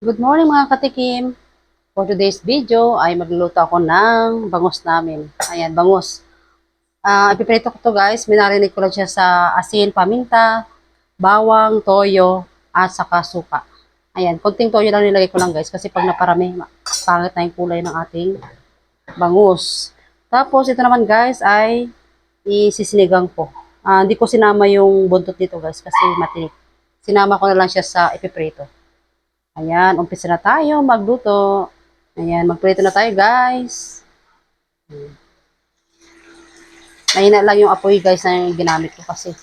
Good morning mga katikim. For today's video ay magluluto ako ng bangus namin. Ayan, bangus. Ipiprito ko to guys. Minarinig ko lang siya sa asin, paminta, bawang, toyo, at saka suka. Ayan, konting toyo lang nilagay ko lang guys kasi pag naparami, pangit na yung kulay ng ating bangus. Tapos ito naman guys ay isisinigang ko. Hindi ko sinama yung buntot dito guys kasi matinik. Sinama ko na lang siya sa ipiprito. Ayan, umpisa na tayo magluto. Ayan, magprito na tayo guys. Mahina lang yung apoy guys na yung ginamit ko kasi.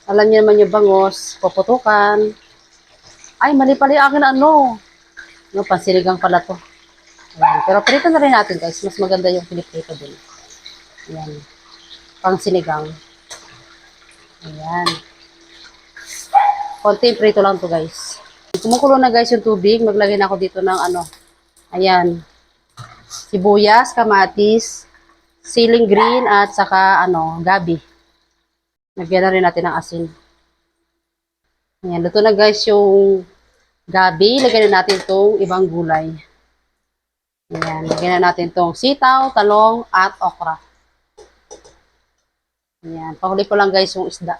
Alam niyo naman yung bangos, puputukan. Ay, mali pala yung akin ano. No, pansiligang pala to. Ayan, pero prito na rin natin guys. Mas maganda yung piniprito din. Ayan, pang sinigang. Ayan. Konting prito lang to guys. Kumukulo na guys yung tubig. Maglagay na ako dito ng ano. Ayan, sibuyas, kamatis, siling green at saka ano, gabi. Lagyan na rin natin ng asin. Ayan, luto na guys yung gabi. Lagyan na natin itong ibang gulay. Ayan, lagyan na natin itong sitaw, talong, at okra. Ayan, pahuli ko lang guys yung isda.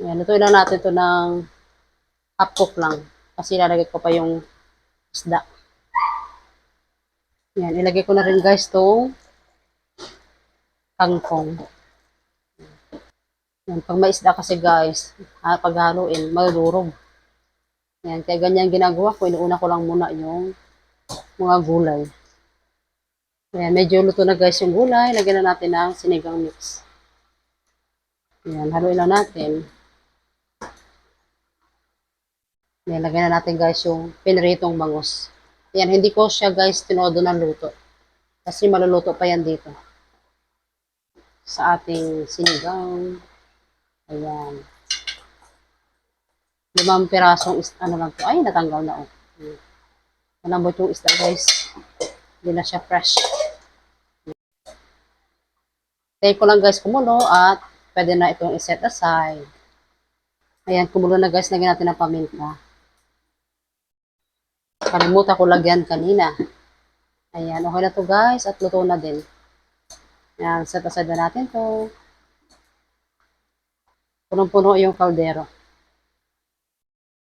Ayan, lutuin lang natin ito ng half cook lang. Kasi ilalagay ko pa yung isda. Ayan, ilagay ko na rin guys itong kangkong. Ayan, pag may isda kasi guys, pag haluin, madurog. Ayan, kaya ganyan ginagawa ko. Inuuna ko lang muna yung mga gulay. Ayan, medyo luto na guys yung gulay. Lagyan na natin ng sinigang mix. Ayan, haluin lang natin. Ayan, lagyan na natin guys yung piniritong bangus. Ayan, hindi ko siya guys tinodo ng luto. Kasi maluluto pa yan dito. Sa ating sinigang. Ayan. 5 pirasong ano lang to. Ay, natanggal na. Oh. Malambot yung isda guys. Hindi na siya fresh. Tayo ko lang guys kumulo at pwede na itong iset aside. Ayan, kumulo na guys. Lagyan natin ng paminta. Kalimutan ko lagyan kanina. Ayan, okay na to guys. At luto na din. Ayan, set aside na natin to. Punong-puno yung kaldero.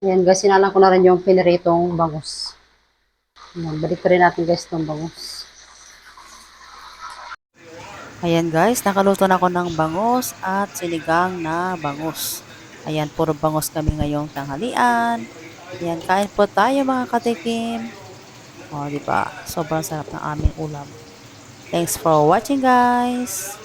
Ayan guys, sinalang ko na rin yung piniritong bangus. Ayan, balik pa rin natin guys itong bangus. Ayan guys, nakaluto na ako ng bangus at sinigang na bangus. Ayan, puro bangus kami ngayong tanghalian. Ayan, kain po tayo mga katikim. O, diba? Sobrang sarap ng aming ulam. Thanks for watching guys!